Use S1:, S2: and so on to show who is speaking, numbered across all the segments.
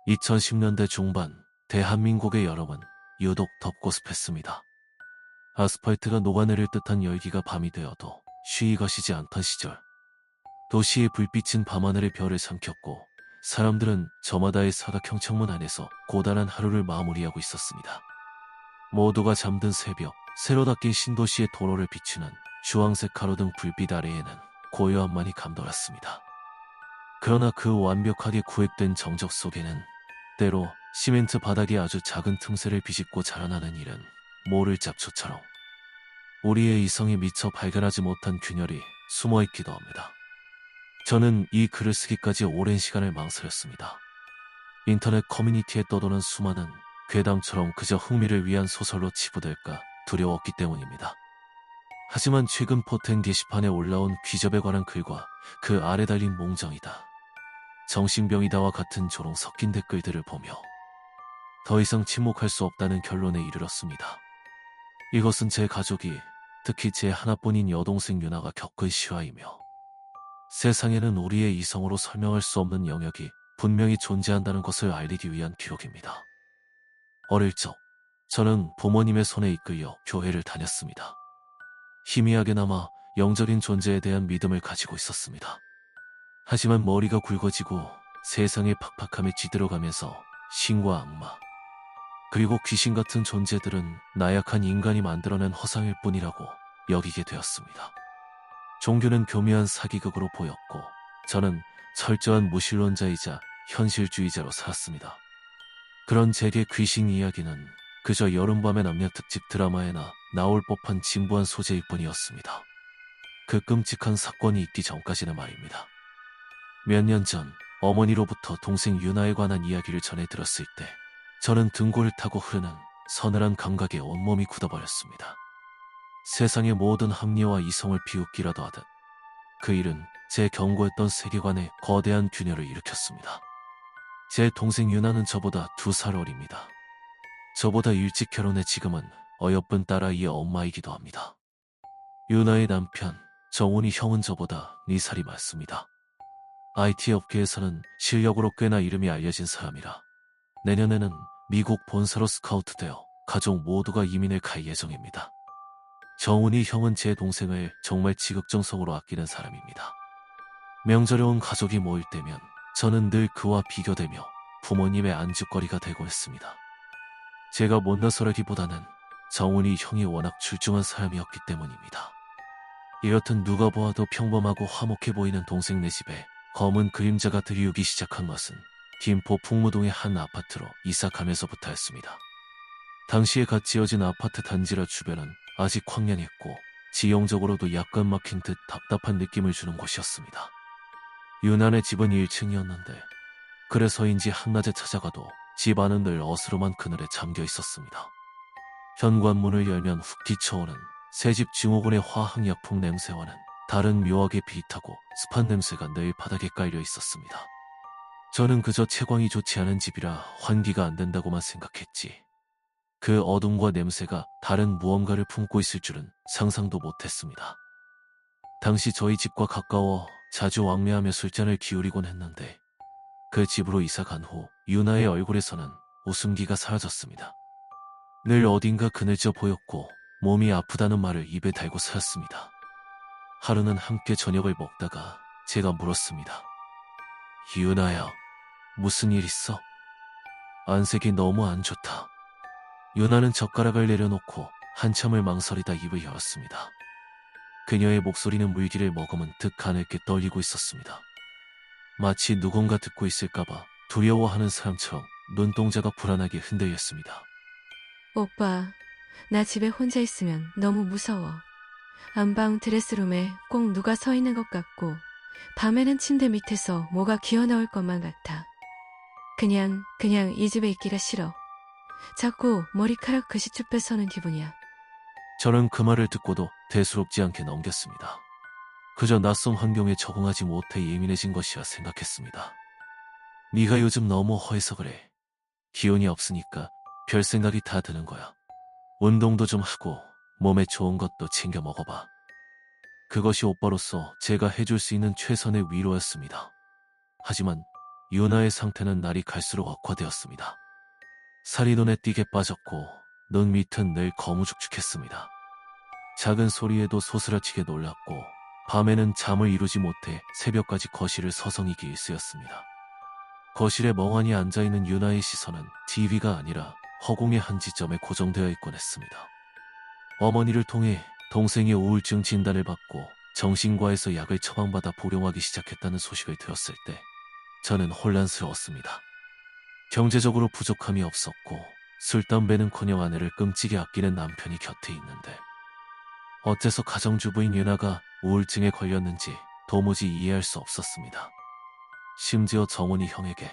S1: 2010년대 중반 대한민국의 여름은 유독 덥고 습했습니다. 아스팔트가 녹아내릴 듯한 열기가 밤이 되어도 쉬이 가시지 않던 시절. 도시의 불빛은 밤하늘의 별을 삼켰고 사람들은 저마다의 사각형 창문 안에서 고단한 하루를 마무리하고 있었습니다. 모두가 잠든 새벽, 새로 닦인 신도시의 도로를 비추는 주황색 가로등 불빛 아래에는 고요함만이 감돌았습니다. 그러나 그 완벽하게 구획된 정적 속에는 때로 시멘트 바닥에 아주 작은 틈새를 비집고 자라나는 일은 모를 잡초처럼 우리의 이성에 미처 발견하지 못한 균열이 숨어있기도 합니다. 저는 이 글을 쓰기까지 오랜 시간을 망설였습니다. 인터넷 커뮤니티에 떠도는 수많은 괴담처럼 그저 흥미를 위한 소설로 치부될까 두려웠기 때문입니다. 하지만 최근 포텐 게시판에 올라온 귀접에 관한 글과 그 아래 달린 몽정이다, 정신병이다와 같은 조롱 섞인 댓글들을 보며 더 이상 침묵할 수 없다는 결론에 이르렀습니다. 이것은 제 가족이, 특히 제 하나뿐인 여동생 유나가 겪은 실화이며 세상에는 우리의 이성으로 설명할 수 없는 영역이 분명히 존재한다는 것을 알리기 위한 기록입니다. 어릴 적 저는 부모님의 손에 이끌려 교회를 다녔습니다. 희미하게나마 영적인 존재에 대한 믿음을 가지고 있었습니다. 하지만 머리가 굵어지고 세상의 팍팍함에 찌들어가면서 신과 악마, 그리고 귀신 같은 존재들은 나약한 인간이 만들어낸 허상일 뿐이라고 여기게 되었습니다. 종교는 교묘한 사기극으로 보였고 저는 철저한 무신론자이자 현실주의자로 살았습니다. 그런 제게 귀신 이야기는 그저 여름밤의 남녀 특집 드라마에나 나올 법한 진부한 소재일 뿐이었습니다. 그 끔찍한 사건이 있기 전까지는 말입니다. 몇 년 전 어머니로부터 동생 유나에 관한 이야기를 전해 들었을 때 저는 등골을 타고 흐르는 서늘한 감각에 온몸이 굳어버렸습니다. 세상의 모든 합리와 이성을 비웃기라도 하듯 그 일은 제 견고했던 세계관에 거대한 균열을 일으켰습니다. 제 동생 유나는 저보다 2살 어립니다. 저보다 일찍 결혼해 지금은 어여쁜 딸아이의 엄마이기도 합니다. 유나의 남편 정훈이 형은 저보다 4살이 많습니다. IT 업계에서는 실력으로 꽤나 이름이 알려진 사람이라 내년에는 미국 본사로 스카우트되어 가족 모두가 이민을 갈 예정입니다. 정훈이 형은 제 동생을 정말 지극정성으로 아끼는 사람입니다. 명절에 온 가족이 모일 때면 저는 늘 그와 비교되며 부모님의 안주거리가 되고 했습니다. 제가 못나서라기보다는 정훈이 형이 워낙 출중한 사람이었기 때문입니다. 이렇듯 누가 보아도 평범하고 화목해 보이는 동생네 집에 검은 그림자가 들이우기 시작한 것은 김포 풍무동의 한 아파트로 이사 가면서부터였습니다. 당시에 갓 지어진 아파트 단지라 주변은 아직 황량했고 지형적으로도 약간 막힌 듯 답답한 느낌을 주는 곳이었습니다. 유난의 집은 1층이었는데 그래서인지 한낮에 찾아가도 집 안은 늘 어스름한 그늘에 잠겨 있었습니다. 현관문을 열면 훅 끼쳐오는 새집 증후군의 화학약품 냄새와는 다른 묘하게 비릿하고 습한 냄새가 늘 바닥에 깔려 있었습니다. 저는 그저 채광이 좋지 않은 집이라 환기가 안 된다고만 생각했지 그 어둠과 냄새가 다른 무언가를 품고 있을 줄은 상상도 못했습니다. 당시 저희 집과 가까워 자주 왕래하며 술잔을 기울이곤 했는데 그 집으로 이사 간 후 유나의 얼굴에서는 웃음기가 사라졌습니다. 늘 어딘가 그늘져 보였고 몸이 아프다는 말을 입에 달고 살았습니다. 하루는 함께 저녁을 먹다가 제가 물었습니다. 유나야, 무슨 일 있어? 안색이 너무 안 좋다. 유나는 젓가락을 내려놓고 한참을 망설이다 입을 열었습니다. 그녀의 목소리는 물기를 머금은 듯 가늘게 떨리고 있었습니다. 마치 누군가 듣고 있을까봐 두려워하는 사람처럼 눈동자가 불안하게 흔들렸습니다.
S2: 오빠, 나 집에 혼자 있으면 너무 무서워. 안방 드레스룸에 꼭 누가 서 있는 것 같고 밤에는 침대 밑에서 뭐가 기어나올 것만 같아. 그냥 이 집에 있기가 싫어. 자꾸 머리카락 그시쭉 뺏어는 기분이야.
S1: 저는 그 말을 듣고도 대수롭지 않게 넘겼습니다. 그저 낯선 환경에 적응하지 못해 예민해진 것이라 생각했습니다. 네가 요즘 너무 허해서 그래. 기운이 없으니까 별 생각이 다 드는 거야. 운동도 좀 하고 몸에 좋은 것도 챙겨 먹어봐. 그것이 오빠로서 제가 해줄 수 있는 최선의 위로였습니다. 하지만 유나의 상태는 날이 갈수록 악화되었습니다. 살이 눈에 띄게 빠졌고 눈 밑은 늘 거무죽죽했습니다. 작은 소리에도 소스라치게 놀랐고 밤에는 잠을 이루지 못해 새벽까지 거실을 서성이기 일쑤였습니다. 거실에 멍하니 앉아있는 유나의 시선은 TV가 아니라 허공의 한 지점에 고정되어 있곤 했습니다. 어머니를 통해 동생이 우울증 진단을 받고 정신과에서 약을 처방받아 복용하기 시작했다는 소식을 들었을 때 저는 혼란스러웠습니다. 경제적으로 부족함이 없었고 술, 담배는커녕 아내를 끔찍이 아끼는 남편이 곁에 있는데 어째서 가정주부인 유나가 우울증에 걸렸는지 도무지 이해할 수 없었습니다. 심지어 정훈이 형에게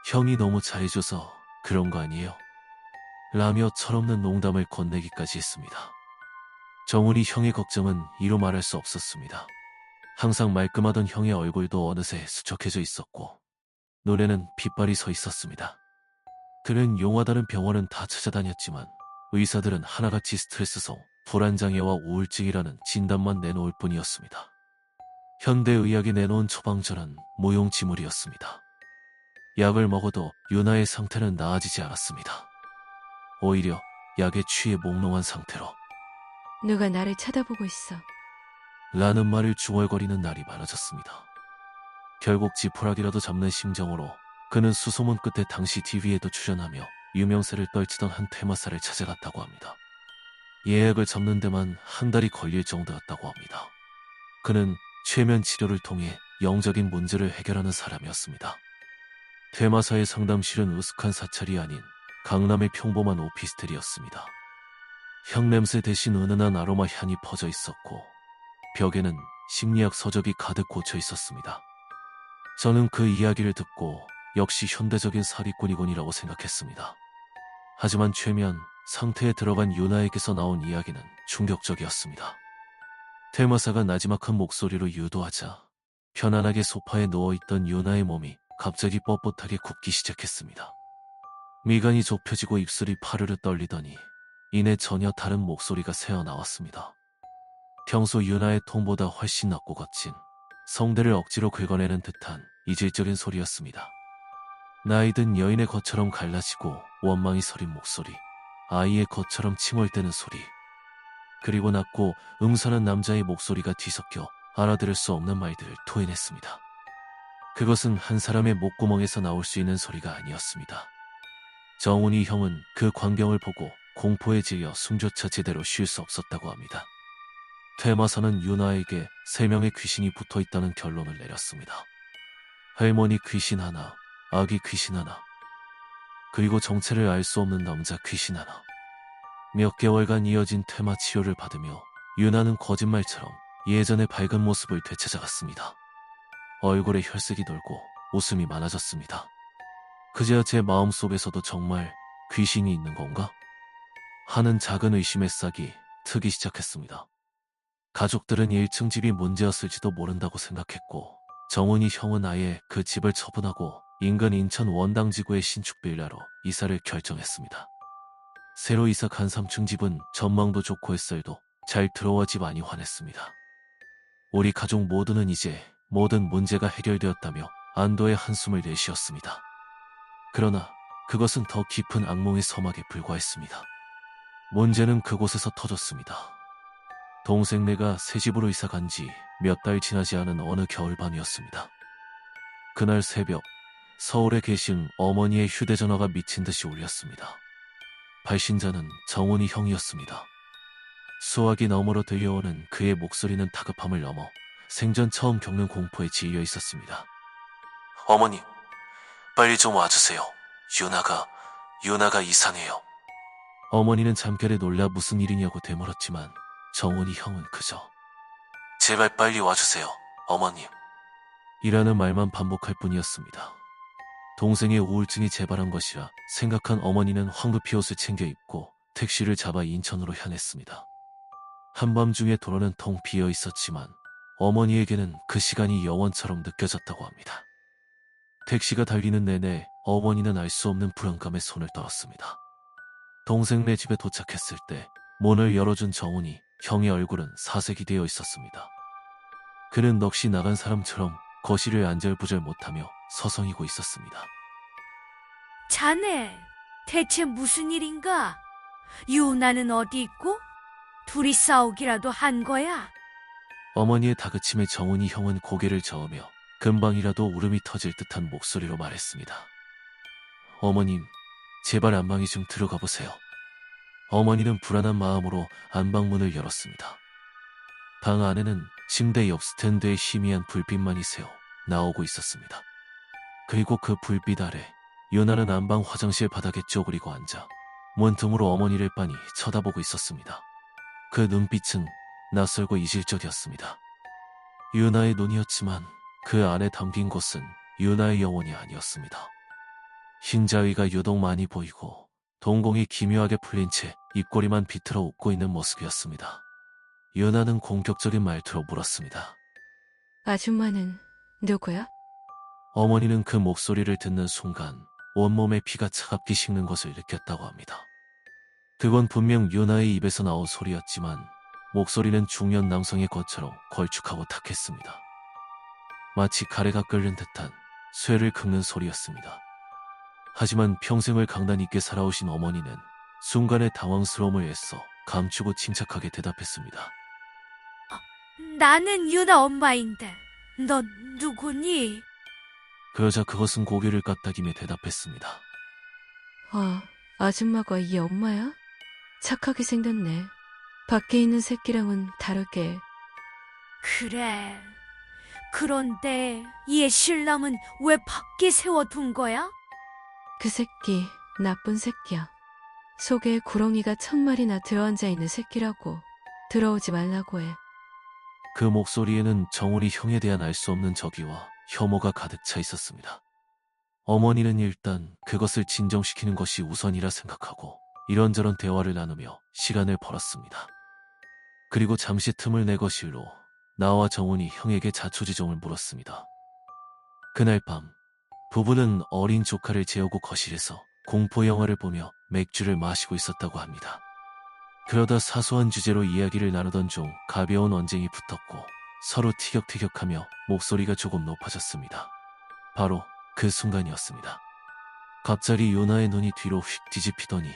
S1: 형이 너무 잘해줘서 그런 거 아니에요? 라며 철없는 농담을 건네기까지 했습니다. 정훈이 형의 걱정은 이루 말할 수 없었습니다. 항상 말끔하던 형의 얼굴도 어느새 수척해져 있었고 눈에는 핏발이 서 있었습니다. 그는 용하다는 병원은 다 찾아다녔지만 의사들은 하나같이 스트레스성, 불안장애와 우울증이라는 진단만 내놓을 뿐이었습니다. 현대의학이 내놓은 처방전은 무용지물이었습니다. 약을 먹어도 유나의 상태는 나아지지 않았습니다. 오히려 약에 취해 몽롱한 상태로
S2: 누가 나를 쳐다보고 있어.
S1: 라는 말을 중얼거리는 날이 많아졌습니다. 결국 지푸라기라도 잡는 심정으로 그는 수소문 끝에 당시 TV에도 출연하며 유명세를 떨치던 한 퇴마사를 찾아갔다고 합니다. 예약을 잡는 데만 한 달이 걸릴 정도였다고 합니다. 그는 최면 치료를 통해 영적인 문제를 해결하는 사람이었습니다. 퇴마사의 상담실은 으슥한 사찰이 아닌 강남의 평범한 오피스텔이었습니다. 향냄새 대신 은은한 아로마 향이 퍼져 있었고 벽에는 심리학 서적이 가득 꽂혀 있었습니다. 저는 그 이야기를 듣고 역시 현대적인 사기꾼이군이라고 생각했습니다. 하지만 최면 상태에 들어간 유나에게서 나온 이야기는 충격적이었습니다. 퇴마사가 나지막한 목소리로 유도하자 편안하게 소파에 누워있던 유나의 몸이 갑자기 뻣뻣하게 굽기 시작했습니다. 미간이 좁혀지고 입술이 파르르 떨리더니 이내 전혀 다른 목소리가 새어나왔습니다. 평소 유나의 톤보다 훨씬 낮고 거친 성대를 억지로 긁어내는 듯한 이질적인 소리였습니다. 나이든 여인의 것처럼 갈라지고 원망이 서린 목소리, 아이의 것처럼 칭얼대는 소리, 그리고 낮고 음산한 남자의 목소리가 뒤섞여 알아들을 수 없는 말들을 토해냈습니다. 그것은 한 사람의 목구멍에서 나올 수 있는 소리가 아니었습니다. 정훈이 형은 그 광경을 보고 공포에 질려 숨조차 제대로 쉴 수 없었다고 합니다. 퇴마사는 유나에게 3명의 귀신이 붙어있다는 결론을 내렸습니다. 할머니 귀신 하나, 아기 귀신 하나, 그리고 정체를 알 수 없는 남자 귀신 하나. 몇 개월간 이어진 퇴마 치료를 받으며 유나는 거짓말처럼 예전의 밝은 모습을 되찾아갔습니다. 얼굴에 혈색이 돌고 웃음이 많아졌습니다. 그제야 제 마음속에서도 정말 귀신이 있는 건가? 하는 작은 의심의 싹이 트기 시작했습니다. 가족들은 1층 집이 문제였을지도 모른다고 생각했고 정훈이 형은 아예 그 집을 처분하고 인근 인천 원당지구의 신축 빌라로 이사를 결정했습니다. 새로 이사 간 3층 집은 전망도 좋고 햇살도 잘 들어와 집 안이 환했습니다. 우리 가족 모두는 이제 모든 문제가 해결되었다며 안도의 한숨을 내쉬었습니다. 그러나 그것은 더 깊은 악몽의 서막에 불과했습니다. 문제는 그곳에서 터졌습니다. 동생네가 새 집으로 이사 간 지 몇 달 지나지 않은 어느 겨울밤이었습니다. 그날 새벽 서울에 계신 어머니의 휴대전화가 미친 듯이 울렸습니다. 발신자는 정훈이 형이었습니다. 수화기 너머로 들려오는 그의 목소리는 다급함을 넘어 생전 처음 겪는 공포에 질려 있었습니다. 어머니, 빨리 좀 와주세요. 유나가 이상해요. 어머니는 잠결에 놀라 무슨 일이냐고 되물었지만 정훈이 형은 그저 제발 빨리 와주세요, 어머니. 이라는 말만 반복할 뿐이었습니다. 동생의 우울증이 재발한 것이라 생각한 어머니는 황급히 옷을 챙겨 입고 택시를 잡아 인천으로 향했습니다. 한밤중에 도로는 텅 비어 있었지만 어머니에게는 그 시간이 영원처럼 느껴졌다고 합니다. 택시가 달리는 내내 어머니는 알 수 없는 불안감에 손을 떨었습니다. 동생네 집에 도착했을 때 문을 열어준 정훈이 형의 얼굴은 사색이 되어 있었습니다. 그는 넋이 나간 사람처럼 거실을 안절부절 못하며 서성이고 있었습니다.
S3: 자네, 대체 무슨 일인가? 유나는 어디 있고? 둘이 싸우기라도 한 거야?
S1: 어머니의 다그침에 정훈이 형은 고개를 저으며 금방이라도 울음이 터질 듯한 목소리로 말했습니다. 어머님, 제발 안방에 좀 들어가 보세요. 어머니는 불안한 마음으로 안방문을 열었습니다. 방 안에는 침대 옆 스탠드에 희미한 불빛만이 새어 나오고 있었습니다. 그리고 그 불빛 아래 유나는 안방 화장실 바닥에 쪼그리고 앉아 문틈으로 어머니를 빤히 쳐다보고 있었습니다. 그 눈빛은 낯설고 이질적이었습니다. 유나의 눈이었지만 그 안에 담긴 것은 유나의 영혼이 아니었습니다. 흰자위가 유독 많이 보이고 동공이 기묘하게 풀린 채 입꼬리만 비틀어 웃고 있는 모습이었습니다. 유나는 공격적인 말투로 물었습니다.
S2: 아줌마는 누구야?
S1: 어머니는 그 목소리를 듣는 순간 온몸에 피가 차갑게 식는 것을 느꼈다고 합니다. 그건 분명 유나의 입에서 나온 소리였지만 목소리는 중년 남성의 것처럼 걸쭉하고 탁했습니다. 마치 가래가 끓는 듯한 쇠를 긁는 소리였습니다. 하지만 평생을 강단 있게 살아오신 어머니는 순간의 당황스러움을 애써 감추고 침착하게 대답했습니다.
S3: 나는 유나 엄마인데, 넌 누구니?
S1: 그러자 그것은 고개를 까딱이며 대답했습니다.
S2: 아, 아줌마가 이 엄마야? 착하게 생겼네. 밖에 있는 새끼랑은 다르게.
S3: 그래. 그런데 얘 신랑은 왜 밖에 세워둔 거야?
S2: 그 새끼, 나쁜 새끼야. 속에 구렁이가 1000마리나 들어앉아 있는 새끼라고. 들어오지 말라고 해.
S1: 그 목소리에는 정훈이 형에 대한 알 수 없는 적의와 혐오가 가득 차 있었습니다. 어머니는 일단 그것을 진정시키는 것이 우선이라 생각하고 이런저런 대화를 나누며 시간을 벌었습니다. 그리고 잠시 틈을 내 거실로 나와 정훈이 형에게 자초지종을 물었습니다. 그날 밤 부부는 어린 조카를 재우고 거실에서 공포 영화를 보며 맥주를 마시고 있었다고 합니다. 그러다 사소한 주제로 이야기를 나누던 중 가벼운 언쟁이 붙었고 서로 티격태격하며 목소리가 조금 높아졌습니다. 바로 그 순간이었습니다. 갑자기 유나의 눈이 뒤로 휙 뒤집히더니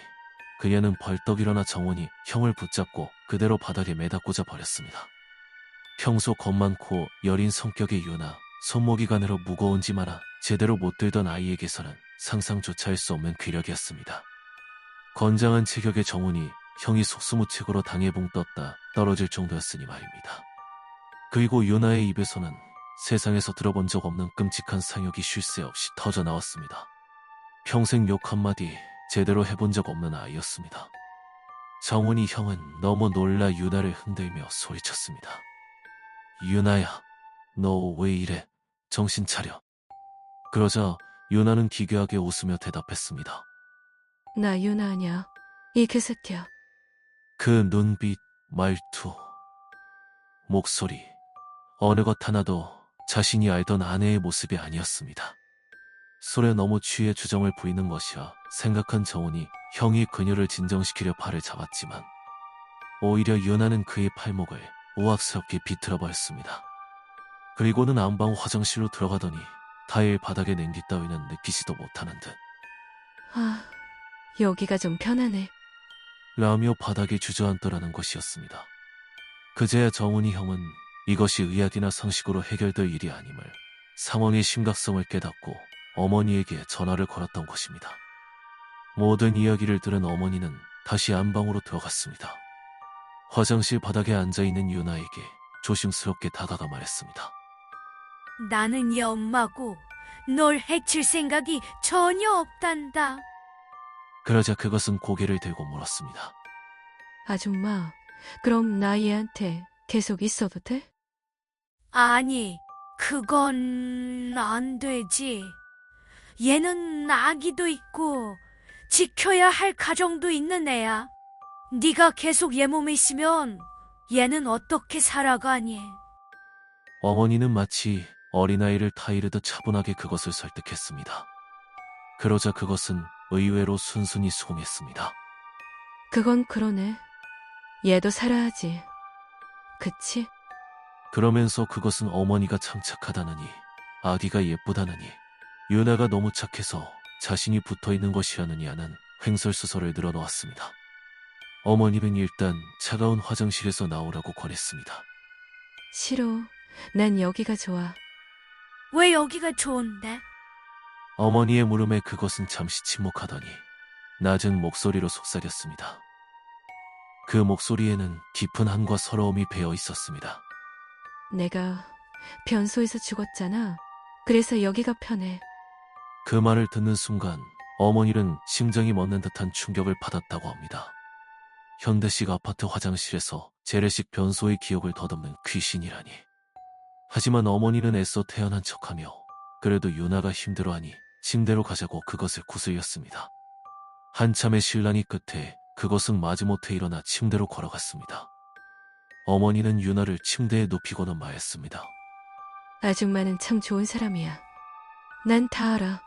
S1: 그녀는 벌떡 일어나 정원이 형을 붙잡고 그대로 바닥에 매다 꽂아 버렸습니다. 평소 겁 많고 여린 성격의 유나, 손모기간으로 무거운지 마라 제대로 못 들던 아이에게서는 상상조차 할 수 없는 괴력이었습니다. 건장한 체격의 정훈이 형이 속수무책으로 당해 붕 떴다 떨어질 정도였으니 말입니다. 그리고 유나의 입에서는 세상에서 들어본 적 없는 끔찍한 상욕이 쉴 새 없이 터져 나왔습니다. 평생 욕 한마디 제대로 해본 적 없는 아이였습니다. 정훈이 형은 너무 놀라 유나를 흔들며 소리쳤습니다. 유나야, 너 왜 이래? 정신 차려. 그러자 유나는 기괴하게 웃으며 대답했습니다.
S2: 나 유나 아냐. 이 개새끼야.
S1: 그 눈빛, 말투, 목소리, 어느 것 하나도 자신이 알던 아내의 모습이 아니었습니다. 술에 너무 취해 주정을 부리는 것이라 생각한 정훈이 형이 그녀를 진정시키려 팔을 잡았지만 오히려 유나는 그의 팔목을 우악스럽게 비틀어 버렸습니다. 그리고는 안방 화장실로 들어가더니 타일 바닥에 냉기 따위는 느끼지도 못하는 듯
S2: 아, 여기가 좀 편하네.
S1: 라며 바닥에 주저앉더라는 것이었습니다. 그제야 정훈이 형은 이것이 의학이나 상식으로 해결될 일이 아님을 상황의 심각성을 깨닫고 어머니에게 전화를 걸었던 것입니다. 모든 이야기를 들은 어머니는 다시 안방으로 들어갔습니다. 화장실 바닥에 앉아있는 유나에게 조심스럽게 다가가 말했습니다.
S3: 나는 얘 엄마고 널 해칠 생각이 전혀 없단다.
S1: 그러자 그것은 고개를 들고 물었습니다.
S2: 아줌마, 그럼 나 얘한테 계속 있어도 돼?
S3: 아니, 그건 안 되지. 얘는 아기도 있고 지켜야 할 가정도 있는 애야. 네가 계속 얘 몸에 있으면 얘는 어떻게 살아가니?
S1: 어머니는 마치 어린아이를 타이르듯 차분하게 그것을 설득했습니다. 그러자 그것은 의외로 순순히 수긍했습니다.
S2: 그건 그러네. 얘도 살아야지. 그치?
S1: 그러면서 그것은 어머니가 참 착하다느니 아기가 예쁘다느니 유나가 너무 착해서 자신이 붙어있는 것이라느니 하는 횡설수설을 늘어놓았습니다. 어머니는 일단 차가운 화장실에서 나오라고 권했습니다.
S2: 싫어. 난 여기가 좋아.
S3: 왜 여기가 좋은데?
S1: 어머니의 물음에 그것은 잠시 침묵하더니 낮은 목소리로 속삭였습니다. 그 목소리에는 깊은 한과 서러움이 배어 있었습니다.
S2: 내가 변소에서 죽었잖아. 그래서 여기가 편해.
S1: 그 말을 듣는 순간 어머니는 심장이 멎는 듯한 충격을 받았다고 합니다. 현대식 아파트 화장실에서 재래식 변소의 기억을 더듬는 귀신이라니. 하지만 어머니는 애써 태어난 척하며 그래도 유나가 힘들어하니 침대로 가자고 그것을 구슬렸습니다. 한참의 실랑이 끝에 그것은 마지못해 일어나 침대로 걸어갔습니다. 어머니는 유나를 침대에 눕히고는 말했습니다.
S2: 아줌마는 참 좋은 사람이야. 난 다 알아.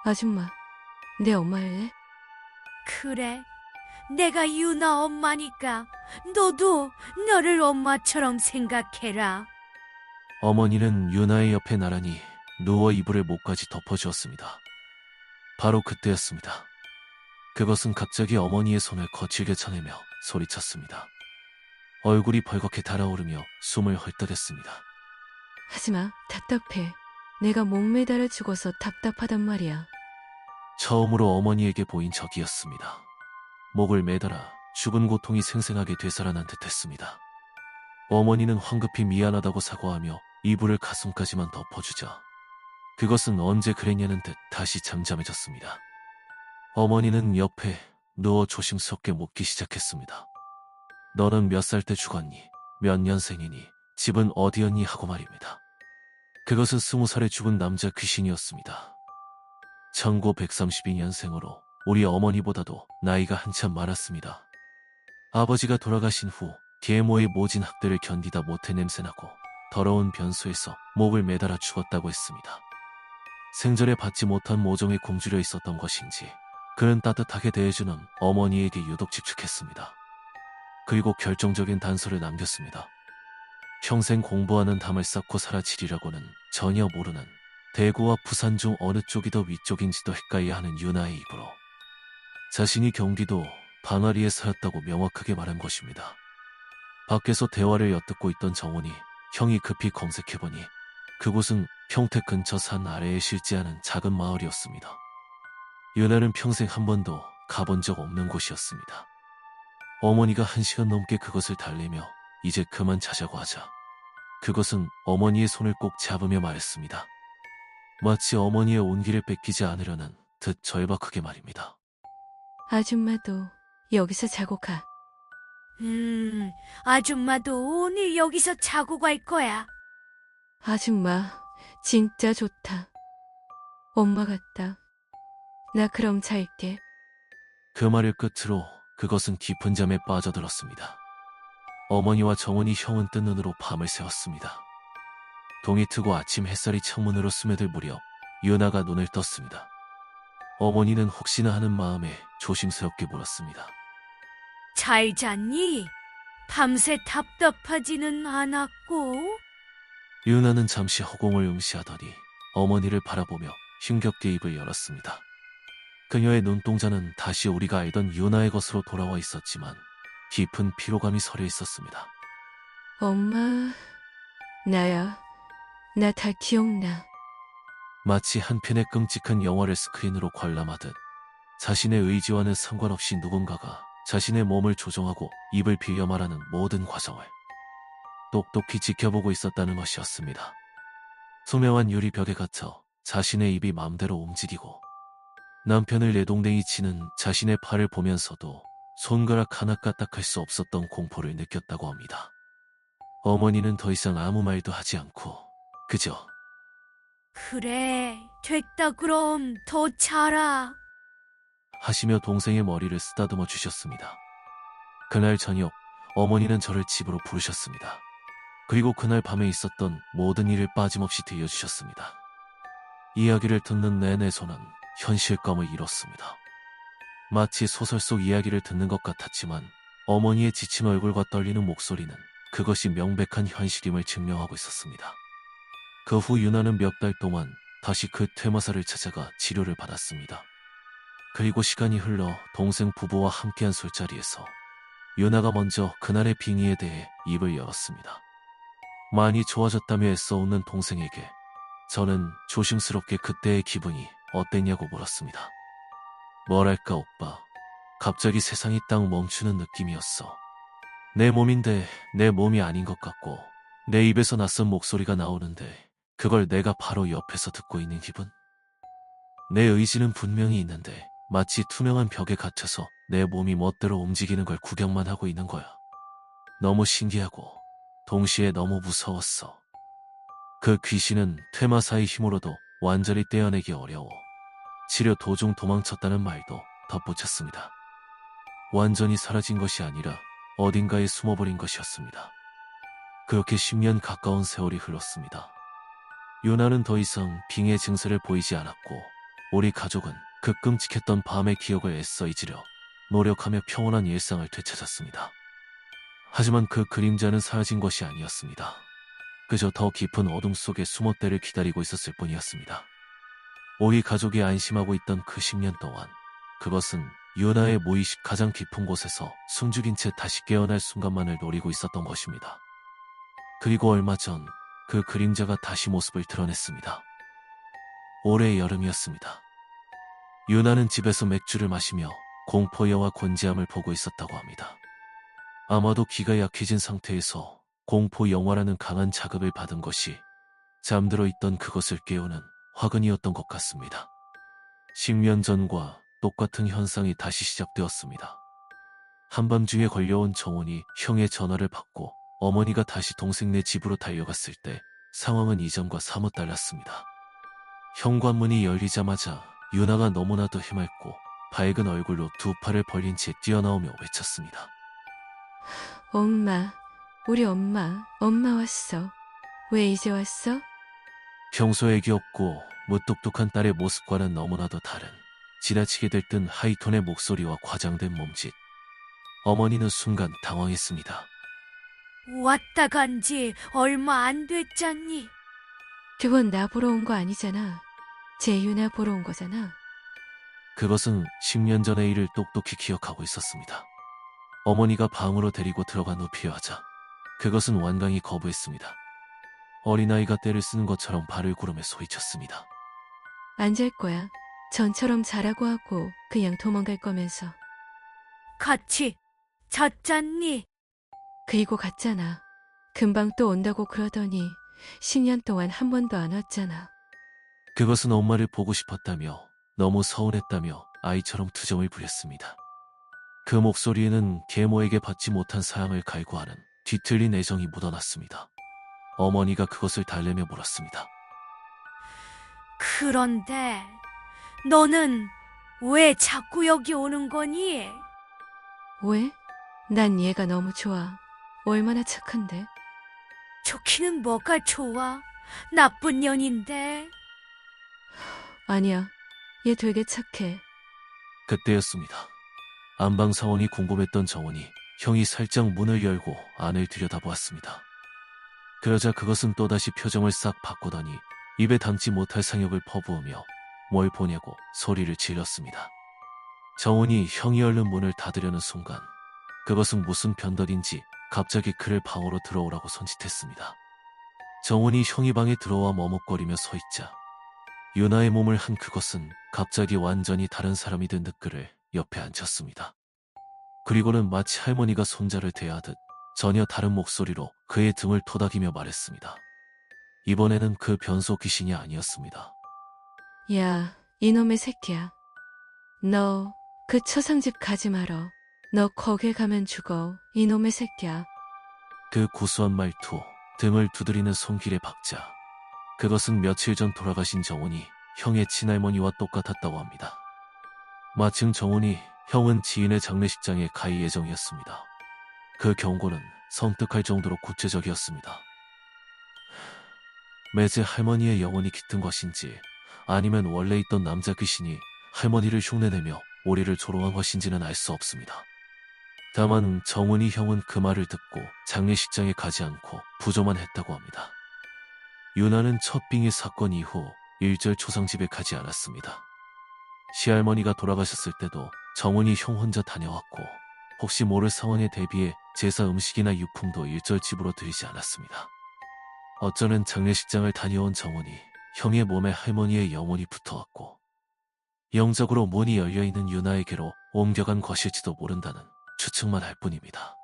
S2: 아줌마, 내 엄마 할래?
S3: 그래. 내가 유나 엄마니까 너도 너를 엄마처럼 생각해라.
S1: 어머니는 유나의 옆에 나란히 누워 이불을 목까지 덮어주었습니다. 바로 그때였습니다. 그것은 갑자기 어머니의 손을 거칠게 쳐내며 소리쳤습니다. 얼굴이 벌겋게 달아오르며 숨을 헐떡였습니다.
S2: 하지마, 답답해. 내가 목매달아 죽어서 답답하단 말이야.
S1: 처음으로 어머니에게 보인 적이었습니다. 목을 매달아 죽은 고통이 생생하게 되살아난 듯했습니다. 어머니는 황급히 미안하다고 사과하며 이불을 가슴까지만 덮어주자 그것은 언제 그랬냐는 듯 다시 잠잠해졌습니다. 어머니는 옆에 누워 조심스럽게 묻기 시작했습니다. 너는 몇 살 때 죽었니? 몇 년생이니? 집은 어디였니? 하고 말입니다. 그것은 20살에 죽은 남자 귀신이었습니다. 1932년생으로 우리 어머니보다도 나이가 한참 많았습니다. 아버지가 돌아가신 후 계모의 모진 학대를 견디다 못해 냄새나고 더러운 변소에서 목을 매달아 죽었다고 했습니다. 생전에 받지 못한 모종에 굶주려 있었던 것인지 그는 따뜻하게 대해주는 어머니에게 유독 집착했습니다. 그리고 결정적인 단서를 남겼습니다. 평생 공부하는 담을 쌓고 살아치리라고는 전혀 모르는 대구와 부산 중 어느 쪽이 더 위쪽인지도 헷갈려 하는 유나의 입으로 자신이 경기도 방아리에 살았다고 명확하게 말한 것입니다. 밖에서 대화를 엿듣고 있던 정원이 형이 급히 검색해보니 그곳은 평택 근처 산 아래에 실지하는 작은 마을이었습니다. 유나는 평생 한 번도 가본 적 없는 곳이었습니다. 어머니가 1시간 넘게 그것을 달래며 이제 그만 자자고 하자 그것은 어머니의 손을 꼭 잡으며 말했습니다. 마치 어머니의 온기를 뺏기지 않으려는 듯 절박하게 말입니다.
S2: 아줌마도 여기서 자고 가.
S3: 아줌마도 오늘 여기서 자고 갈 거야.
S2: 아줌마, 진짜 좋다. 엄마 같다. 나 그럼 잘게.
S1: 그 말을 끝으로 그것은 깊은 잠에 빠져들었습니다. 어머니와 정원이 형은 뜬 눈으로 밤을 새웠습니다. 동이 트고 아침 햇살이 창문으로 스며들 무렵 유나가 눈을 떴습니다. 어머니는 혹시나 하는 마음에 조심스럽게 물었습니다.
S3: 잘 잤니? 밤새 답답하지는 않았고?
S1: 유나는 잠시 허공을 응시하더니 어머니를 바라보며 힘겹게 입을 열었습니다. 그녀의 눈동자는 다시 우리가 알던 유나의 것으로 돌아와 있었지만 깊은 피로감이 서려 있었습니다.
S2: 엄마, 나야. 나 다 기억나.
S1: 마치 한 편의 끔찍한 영화를 스크린으로 관람하듯 자신의 의지와는 상관없이 누군가가 자신의 몸을 조종하고 입을 빌려 말하는 모든 과정을 똑똑히 지켜보고 있었다는 것이었습니다. 투명한 유리벽에 갇혀 자신의 입이 마음대로 움직이고 남편을 내동댕이 치는 자신의 팔을 보면서도 손가락 하나 까딱할 수 없었던 공포를 느꼈다고 합니다. 어머니는 더 이상 아무 말도 하지 않고 그저
S3: 그래, 됐다 그럼 더 자라.
S1: 하시며 동생의 머리를 쓰다듬어 주셨습니다. 그날 저녁 어머니는 저를 집으로 부르셨습니다. 그리고 그날 밤에 있었던 모든 일을 빠짐없이 들려주셨습니다. 이야기를 듣는 내내 저는 현실감을 잃었습니다. 마치 소설 속 이야기를 듣는 것 같았지만 어머니의 지친 얼굴과 떨리는 목소리는 그것이 명백한 현실임을 증명하고 있었습니다. 그 후 유나는 몇 달 동안 다시 그 퇴마사를 찾아가 치료를 받았습니다. 그리고 시간이 흘러 동생 부부와 함께한 술자리에서 유나가 먼저 그날의 빙의에 대해 입을 열었습니다. 많이 좋아졌다며 애써 웃는 동생에게 저는 조심스럽게 그때의 기분이 어땠냐고 물었습니다. 뭐랄까 오빠, 갑자기 세상이 딱 멈추는 느낌이었어. 내 몸인데 내 몸이 아닌 것 같고 내 입에서 낯선 목소리가 나오는데 그걸 내가 바로 옆에서 듣고 있는 기분? 내 의지는 분명히 있는데 마치 투명한 벽에 갇혀서 내 몸이 멋대로 움직이는 걸 구경만 하고 있는 거야. 너무 신기하고 동시에 너무 무서웠어. 그 귀신은 퇴마사의 힘으로도 완전히 떼어내기 어려워. 치료 도중 도망쳤다는 말도 덧붙였습니다. 완전히 사라진 것이 아니라 어딘가에 숨어버린 것이었습니다. 그렇게 10년 가까운 세월이 흘렀습니다. 유나는 더 이상 빙의 증세를 보이지 않았고 우리 가족은 그 끔찍했던 밤의 기억을 애써 잊으려 노력하며 평온한 일상을 되찾았습니다. 하지만 그 그림자는 사라진 것이 아니었습니다. 그저 더 깊은 어둠 속에 숨어 때를 기다리고 있었을 뿐이었습니다. 우리 가족이 안심하고 있던 그 10년 동안 그것은 유나의 무의식 가장 깊은 곳에서 숨죽인 채 다시 깨어날 순간만을 노리고 있었던 것입니다. 그리고 얼마 전 그 그림자가 다시 모습을 드러냈습니다. 올해 여름이었습니다. 유나는 집에서 맥주를 마시며 공포 영화 곤지암을 보고 있었다고 합니다. 아마도 기가 약해진 상태에서 공포 영화라는 강한 자극을 받은 것이 잠들어 있던 그것을 깨우는 화근이었던 것 같습니다. 10년 전과 똑같은 현상이 다시 시작되었습니다. 한밤중에 걸려온 정원이 형의 전화를 받고 어머니가 다시 동생네 집으로 달려갔을 때 상황은 이전과 사뭇 달랐습니다. 현관문이 열리자마자 유나가 너무나도 해맑고 밝은 얼굴로 두 팔을 벌린 채 뛰어나오며 외쳤습니다.
S2: 엄마, 우리 엄마 왔어. 왜 이제 왔어?
S1: 평소 애기 없고 무뚝뚝한 딸의 모습과는 너무나도 다른 지나치게 들뜬 하이톤의 목소리와 과장된 몸짓. 어머니는 순간 당황했습니다.
S3: 왔다 간 지 얼마 안 됐잖니?
S2: 그건 나 보러 온 거 아니잖아. 재윤아 보러 온 거잖아.
S1: 그것은 10년 전의 일을 똑똑히 기억하고 있었습니다. 어머니가 방으로 데리고 들어간 후 필요하자 그것은 완강히 거부했습니다. 어린아이가 떼를 쓰는 것처럼 발을 구르며 소리쳤습니다.
S2: 안 잘 거야. 전처럼 자라고 하고 그냥 도망갈 거면서.
S3: 같이 잤잖니?
S2: 그리고 갔잖아. 금방 또 온다고 그러더니 10년 동안 한 번도 안 왔잖아.
S1: 그것은 엄마를 보고 싶었다며 너무 서운했다며 아이처럼 투정을 부렸습니다. 그 목소리에는 계모에게 받지 못한 사랑을 갈구하는 뒤틀린 애정이 묻어났습니다. 어머니가 그것을 달래며 물었습니다.
S3: 그런데 너는 왜 자꾸 여기 오는 거니?
S2: 왜? 난 얘가 너무 좋아. 얼마나 착한데?
S3: 좋기는 뭐가 좋아? 나쁜 년인데.
S2: 아니야. 얘 되게 착해.
S1: 그때였습니다. 안방 사원이 궁금했던 정원이 형이 살짝 문을 열고 안을 들여다보았습니다. 그러자 그것은 또다시 표정을 싹 바꾸더니 입에 담지 못할 상욕을 퍼부으며 뭘 보냐고 소리를 질렀습니다. 정원이 형이 얼른 문을 닫으려는 순간 그것은 무슨 변덕인지 갑자기 그를 방으로 들어오라고 손짓했습니다. 정원이 형이 방에 들어와 머뭇거리며 서있자 유나의 몸을 한 그것은 갑자기 완전히 다른 사람이 된 듯그를 옆에 앉혔습니다. 그리고는 마치 할머니가 손자를 대하듯 전혀 다른 목소리로 그의 등을 토닥이며 말했습니다. 이번에는 그 변소 귀신이 아니었습니다.
S2: 야, 이놈의 새끼야. 너 그 처상집 가지 말어. 너 거길 가면 죽어. 이놈의 새끼야.
S1: 그 구수한 말투, 등을 두드리는 손길의 박자. 그것은 며칠 전 돌아가신 정훈이 형의 친할머니와 똑같았다고 합니다. 마침 정훈이 형은 지인의 장례식장에 갈 예정이었습니다. 그 경고는 섬뜩할 정도로 구체적이었습니다. 매제 할머니의 영혼이 깃든 것인지 아니면 원래 있던 남자 귀신이 할머니를 흉내내며 우리를 조롱한 것인지는 알 수 없습니다. 다만 정훈이 형은 그 말을 듣고 장례식장에 가지 않고 부조만 했다고 합니다. 유나는 첫 빙의 사건 이후 일절 초상 집에 가지 않았습니다. 시할머니가 돌아가셨을 때도 정훈이 형 혼자 다녀왔고 혹시 모를 상황에 대비해 제사 음식이나 유품도 일절 집으로 드리지 않았습니다. 어쩌면 장례식장을 다녀온 정훈이 형의 몸에 할머니의 영혼이 붙어왔고 영적으로 문이 열려있는 유나에게로 옮겨간 것일지도 모른다는 추측만 할 뿐입니다.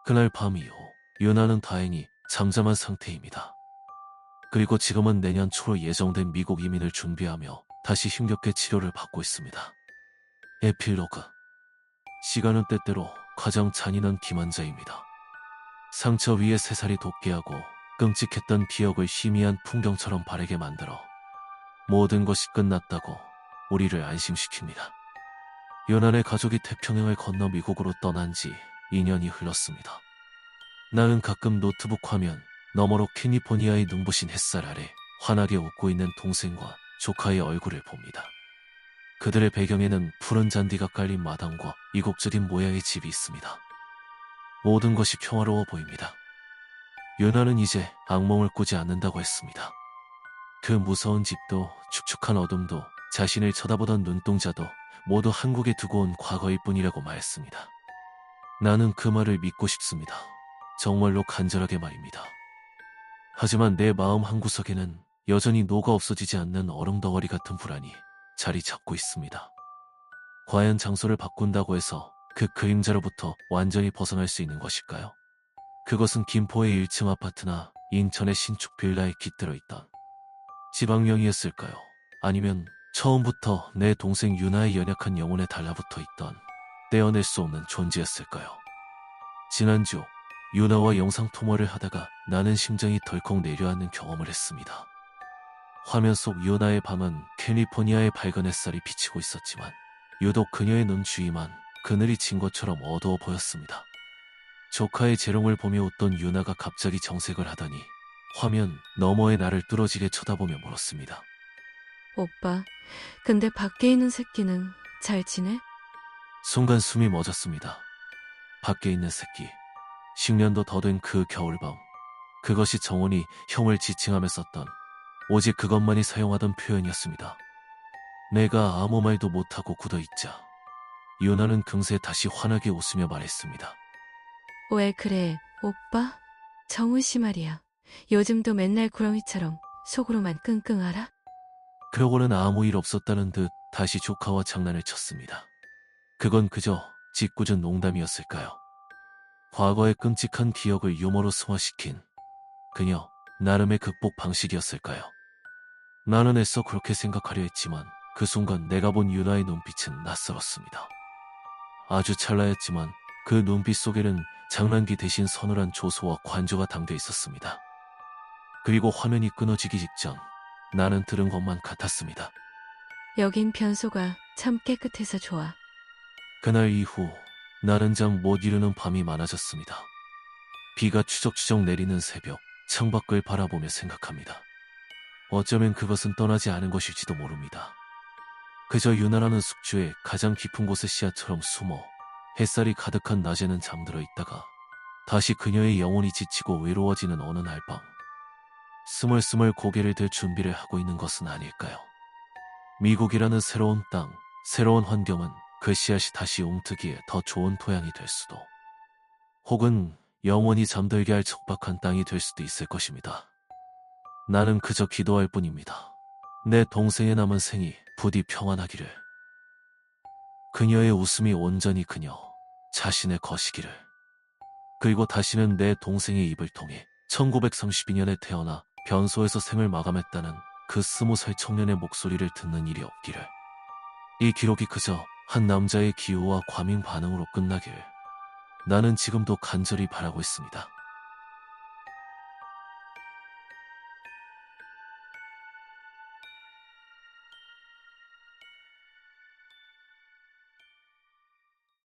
S1: 그날 밤 이후 유나는 다행히 잠잠한 상태입니다. 그리고 지금은 내년 초로 예정된 미국 이민을 준비하며 다시 힘겹게 치료를 받고 있습니다. 에필로그. 시간은 때때로 가장 잔인한 기만자입니다. 상처 위에 새살이 돋게하고 끔찍했던 기억을 희미한 풍경처럼 바래게 만들어 모든 것이 끝났다고 우리를 안심시킵니다. 유난의 가족이 태평양을 건너 미국으로 떠난 지 2년이 흘렀습니다. 나는 가끔 노트북 화면 너머로 캘리포니아의 눈부신 햇살 아래 환하게 웃고 있는 동생과 조카의 얼굴을 봅니다. 그들의 배경에는 푸른 잔디가 깔린 마당과 이국적인 모양의 집이 있습니다. 모든 것이 평화로워 보입니다. 유나는 이제 악몽을 꾸지 않는다고 했습니다. 그 무서운 집도 축축한 어둠도 자신을 쳐다보던 눈동자도 모두 한국에 두고 온 과거일 뿐이라고 말했습니다. 나는 그 말을 믿고 싶습니다. 정말로 간절하게 말입니다. 하지만 내 마음 한구석에는 여전히 녹아 없어지지 않는 얼음덩어리 같은 불안이 자리 잡고 있습니다. 과연 장소를 바꾼다고 해서 그 그림자로부터 완전히 벗어날 수 있는 것일까요? 그것은 김포의 1층 아파트나 인천의 신축 빌라에 깃들어 있던 지방령이었을까요? 아니면 처음부터 내 동생 유나의 연약한 영혼에 달라붙어 있던 떼어낼 수 없는 존재였을까요? 지난주 유나와 영상통화를 하다가 나는 심장이 덜컥 내려앉는 경험을 했습니다. 화면 속 유나의 밤은 캘리포니아의 밝은 햇살이 비치고 있었지만 유독 그녀의 눈 주위만 그늘이 진 것처럼 어두워 보였습니다. 조카의 재롱을 보며 웃던 유나가 갑자기 정색을 하더니 화면 너머의 나를 뚫어지게 쳐다보며 물었습니다.
S2: 오빠, 근데 밖에 있는 새끼는 잘 지내?
S1: 순간 숨이 멎었습니다. 밖에 있는 새끼. 10년도 더 된 그 겨울밤. 그것이 정훈이 형을 지칭하며 썼던 오직 그것만이 사용하던 표현이었습니다. 내가 아무 말도 못하고 굳어있자 유나는 금세 다시 환하게 웃으며 말했습니다.
S2: 왜 그래, 오빠? 정훈 씨 말이야. 요즘도 맨날 구렁이처럼 속으로만 끙끙 앓아?
S1: 그러고는 아무 일 없었다는 듯 다시 조카와 장난을 쳤습니다. 그건 그저 짓궂은 농담이었을까요? 과거의 끔찍한 기억을 유머로 승화시킨 그녀 나름의 극복 방식이었을까요? 나는 애써 그렇게 생각하려 했지만 그 순간 내가 본 유나의 눈빛은 낯설었습니다. 아주 찰나였지만 그 눈빛 속에는 장난기 대신 서늘한 조소와 관조가 담겨 있었습니다. 그리고 화면이 끊어지기 직전 나는 들은 것만 같았습니다.
S2: 여긴 변소가 참 깨끗해서 좋아.
S1: 그날 이후 나는 잠 못 이루는 밤이 많아졌습니다. 비가 추적추적 내리는 새벽, 창밖을 바라보며 생각합니다. 어쩌면 그것은 떠나지 않은 것일지도 모릅니다. 그저 유나라는 숙주의 가장 깊은 곳의 씨앗처럼 숨어 햇살이 가득한 낮에는 잠들어 있다가 다시 그녀의 영혼이 지치고 외로워지는 어느 날 밤 스멀스멀 고개를 들 준비를 하고 있는 것은 아닐까요? 미국이라는 새로운 땅, 새로운 환경은 그 씨앗이 다시 웅트기에 더 좋은 토양이 될 수도 혹은 영원히 잠들게 할 척박한 땅이 될 수도 있을 것입니다. 나는 그저 기도할 뿐입니다. 내 동생의 남은 생이 부디 평안하기를. 그녀의 웃음이 온전히 그녀 자신의 것이기를. 그리고 다시는 내 동생의 입을 통해 1932년에 태어나 변소에서 생을 마감했다는 그 20살 청년의 목소리를 듣는 일이 없기를. 이 기록이 그저 한 남자의 기호와 과민 반응으로 끝나길 나는 지금도 간절히 바라고 있습니다.